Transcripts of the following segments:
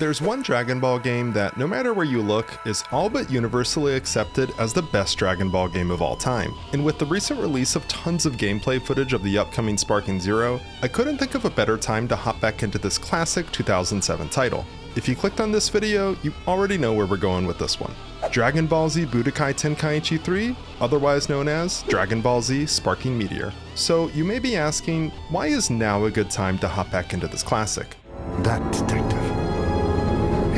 There's one Dragon Ball game that, no matter where you look, is all but universally accepted as the best Dragon Ball game of all time. And with the recent release of tons of gameplay footage of the upcoming Sparking Zero, I couldn't think of a better time to hop back into this classic 2007 title. If you clicked on this video, you already know where we're going with this one. Dragon Ball Z Budokai Tenkaichi 3, otherwise known as Dragon Ball Z Sparking Meteor. So you may be asking, why is now a good time to hop back into this classic? That, detective,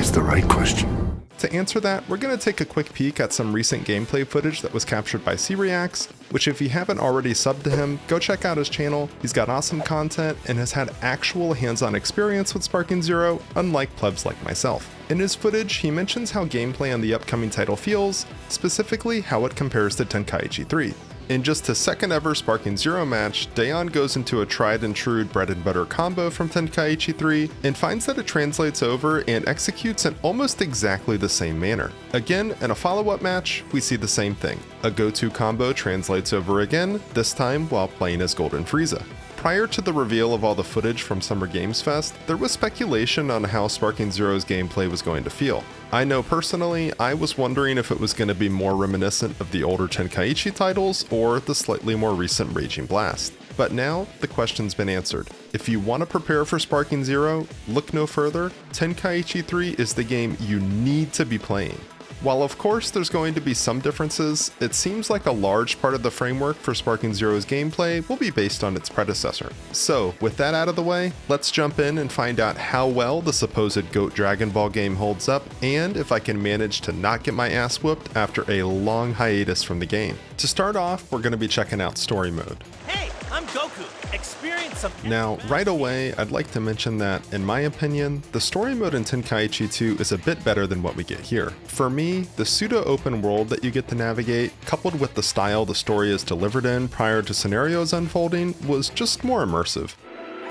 is the right question. To answer that, we're going to take a quick peek at some recent gameplay footage that was captured by C-Reacts, which if you haven't already subbed to him, go check out his channel. He's got awesome content and has had actual hands-on experience with Sparking Zero, unlike plebs like myself. In his footage, he mentions how gameplay on the upcoming title feels, specifically how it compares to Tenkaichi 3. In just his second ever Sparking Zero match, Dayon goes into a tried and true bread and butter combo from Tenkaichi 3 and finds that it translates over and executes in almost exactly the same manner. Again, in a follow-up match, we see the same thing. A go-to combo translates over again, this time while playing as Golden Frieza. Prior to the reveal of all the footage from Summer Games Fest, there was speculation on how Sparking Zero's gameplay was going to feel. I know personally, I was wondering if it was going to be more reminiscent of the older Tenkaichi titles or the slightly more recent Raging Blast. But now, the question's been answered. If you want to prepare for Sparking Zero, look no further. Tenkaichi 3 is the game you need to be playing. While of course there's going to be some differences, it seems like a large part of the framework for Sparking Zero's gameplay will be based on its predecessor. So with that out of the way, let's jump in and find out how well the supposed GOAT Dragon Ball game holds up, and if I can manage to not get my ass whooped after a long hiatus from the game. To start off, we're going to be checking out Story Mode. Hey, I'm Goku. Experience some. Now, right away, I'd like to mention that, in my opinion, the story mode in Tenkaichi 2 is a bit better than what we get here. For me, the pseudo-open world that you get to navigate, coupled with the style the story is delivered in prior to scenarios unfolding, was just more immersive.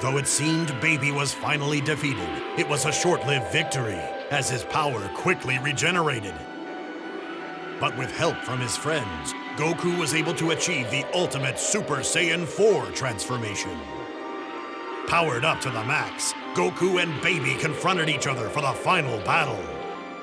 Though it seemed Baby was finally defeated, it was a short-lived victory, as his power quickly regenerated. But with help from his friends, Goku was able to achieve the ultimate Super Saiyan 4 transformation. Powered up to the max, Goku and Baby confronted each other for the final battle.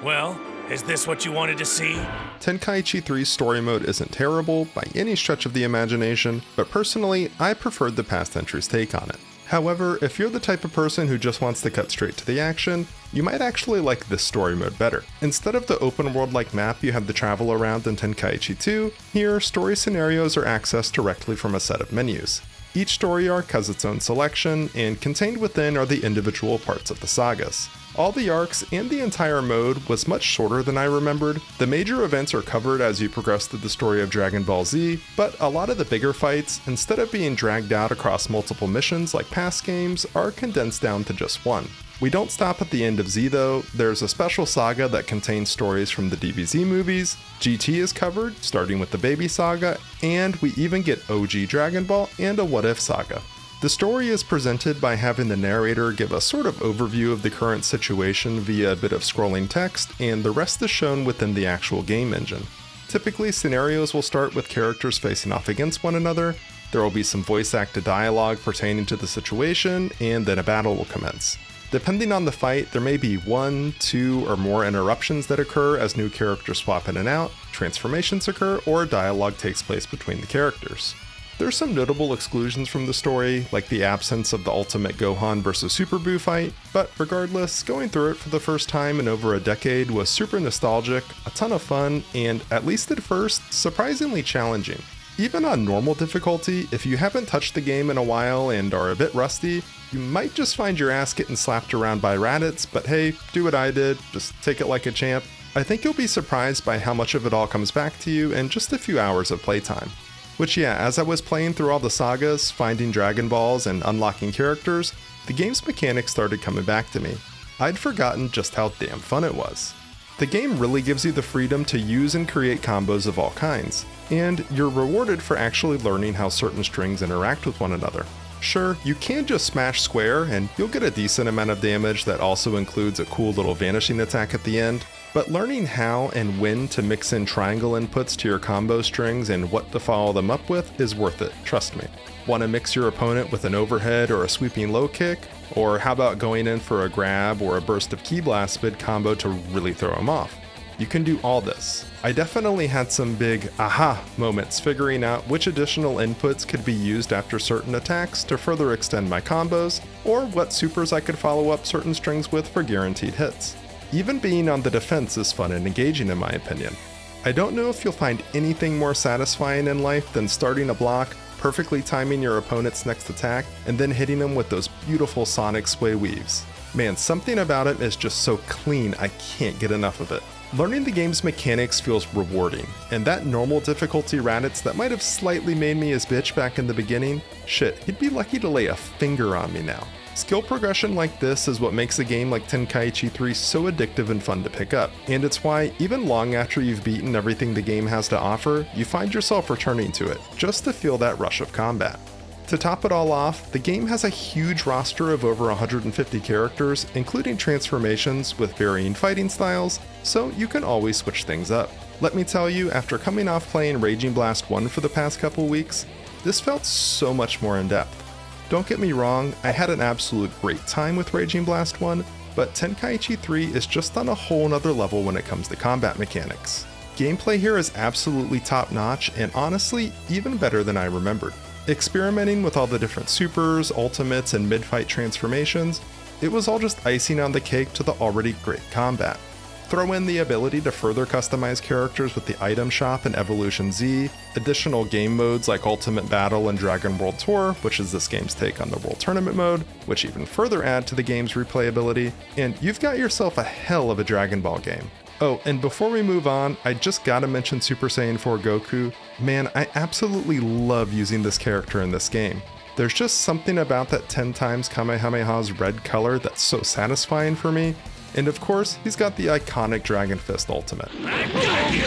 Well, is this what you wanted to see? Tenkaichi 3's story mode isn't terrible by any stretch of the imagination, but personally, I preferred the past entry's take on it. However, if you're the type of person who just wants to cut straight to the action, you might actually like this story mode better. Instead of the open world-like map you have to travel around in Tenkaichi 2, here story scenarios are accessed directly from a set of menus. Each story arc has its own selection, and contained within are the individual parts of the sagas. All the arcs and the entire mode was much shorter than I remembered. The major events are covered as you progress through the story of Dragon Ball Z, but a lot of the bigger fights, instead of being dragged out across multiple missions like past games, are condensed down to just one. We don't stop at the end of Z though. There's a special saga that contains stories from the DBZ movies, GT is covered, starting with the Baby Saga, and we even get OG Dragon Ball and a What If saga. The story is presented by having the narrator give a sort of overview of the current situation via a bit of scrolling text, and the rest is shown within the actual game engine. Typically, scenarios will start with characters facing off against one another, there will be some voice-acted dialogue pertaining to the situation, and then a battle will commence. Depending on the fight, there may be 1, 2, or more interruptions that occur as new characters swap in and out, transformations occur, or dialogue takes place between the characters. There's some notable exclusions from the story, like the absence of the Ultimate Gohan vs Super Buu fight, but regardless, going through it for the first time in over a decade was super nostalgic, a ton of fun, and, at least at first, surprisingly challenging. Even on normal difficulty, if you haven't touched the game in a while and are a bit rusty, you might just find your ass getting slapped around by Raditz, but hey, do what I did, just take it like a champ. I think you'll be surprised by how much of it all comes back to you in just a few hours of playtime. Which yeah, as I was playing through all the sagas, finding Dragon Balls, and unlocking characters, the game's mechanics started coming back to me. I'd forgotten just how damn fun it was. The game really gives you the freedom to use and create combos of all kinds, and you're rewarded for actually learning how certain strings interact with one another. Sure, you can just smash square and you'll get a decent amount of damage that also includes a cool little vanishing attack at the end, But learning how and when to mix in triangle inputs to your combo strings and what to follow them up with is worth it, trust me. Want to mix your opponent with an overhead or a sweeping low kick? Or how about going in for a grab or a burst of ki blast mid combo to really throw him off? You can do all this. I definitely had some big aha moments figuring out which additional inputs could be used after certain attacks to further extend my combos, or what supers I could follow up certain strings with for guaranteed hits. Even being on the defense is fun and engaging in my opinion. I don't know if you'll find anything more satisfying in life than starting a block, perfectly timing your opponent's next attack, and then hitting them with those beautiful sonic sway weaves. Man, something about it is just so clean, I can't get enough of it. Learning the game's mechanics feels rewarding, and that normal difficulty Raditz that might have slightly made me his bitch back in the beginning, shit, he'd be lucky to lay a finger on me now. Skill progression like this is what makes a game like Tenkaichi 3 so addictive and fun to pick up, and it's why, even long after you've beaten everything the game has to offer, you find yourself returning to it, just to feel that rush of combat. To top it all off, the game has a huge roster of over 150 characters, including transformations with varying fighting styles, so you can always switch things up. Let me tell you, after coming off playing Raging Blast 1 for the past couple weeks, this felt so much more in-depth. Don't get me wrong, I had an absolute great time with Raging Blast 1, but Tenkaichi 3 is just on a whole nother level when it comes to combat mechanics. Gameplay here is absolutely top notch and honestly, even better than I remembered. Experimenting with all the different supers, ultimates, and mid-fight transformations, it was all just icing on the cake to the already great combat. Throw in the ability to further customize characters with the item shop and Evolution Z, additional game modes like Ultimate Battle and Dragon World Tour, which is this game's take on the World Tournament mode, which even further add to the game's replayability, and you've got yourself a hell of a Dragon Ball game. Oh, and before we move on, I just gotta mention Super Saiyan 4 Goku. Man, I absolutely love using this character in this game. There's just something about that 10 times Kamehameha's red color that's so satisfying for me. And of course, he's got the iconic Dragon Fist ultimate. I got you!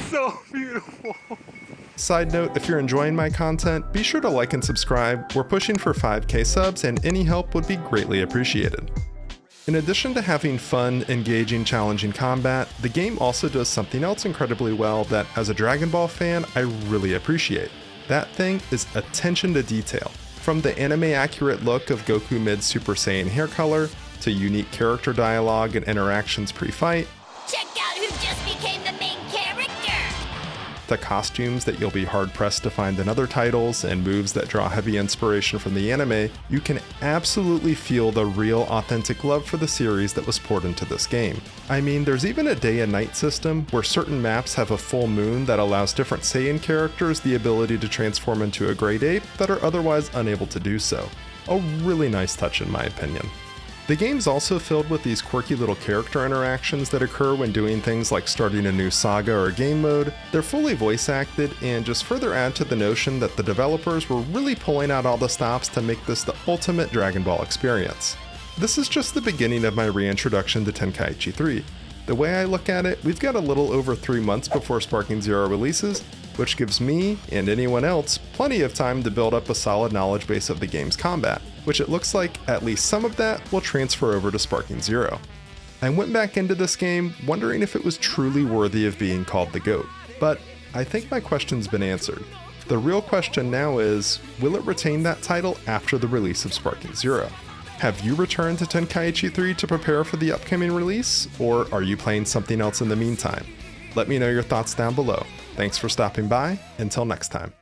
So beautiful. Side note, if you're enjoying my content, be sure to like and subscribe. We're pushing for 5K subs and any help would be greatly appreciated. In addition to having fun, engaging, challenging combat, the game also does something else incredibly well that, as a Dragon Ball fan, I really appreciate. That thing is attention to detail. From the anime-accurate look of Goku mid Super Saiyan hair color, to unique character dialogue and interactions pre-fight, Check out who just became the main character! the costumes that you'll be hard-pressed to find in other titles, and moves that draw heavy inspiration from the anime, you can absolutely feel the real, authentic love for the series that was poured into this game. I mean, there's even a day and night system where certain maps have a full moon that allows different Saiyan characters the ability to transform into a great ape that are otherwise unable to do so. A really nice touch in my opinion. The game's also filled with these quirky little character interactions that occur when doing things like starting a new saga or game mode. They're fully voice acted and just further add to the notion that the developers were really pulling out all the stops to make this the ultimate Dragon Ball experience. This is just the beginning of my reintroduction to Tenkaichi 3. The way I look at it, we've got a little over 3 months before Sparking Zero releases, which gives me, and anyone else, plenty of time to build up a solid knowledge base of the game's combat, which it looks like at least some of that will transfer over to Sparking Zero. I went back into this game wondering if it was truly worthy of being called the GOAT, but I think my question's been answered. The real question now is, will it retain that title after the release of Sparking Zero? Have you returned to Tenkaichi 3 to prepare for the upcoming release, or are you playing something else in the meantime? Let me know your thoughts down below. Thanks for stopping by. Until next time.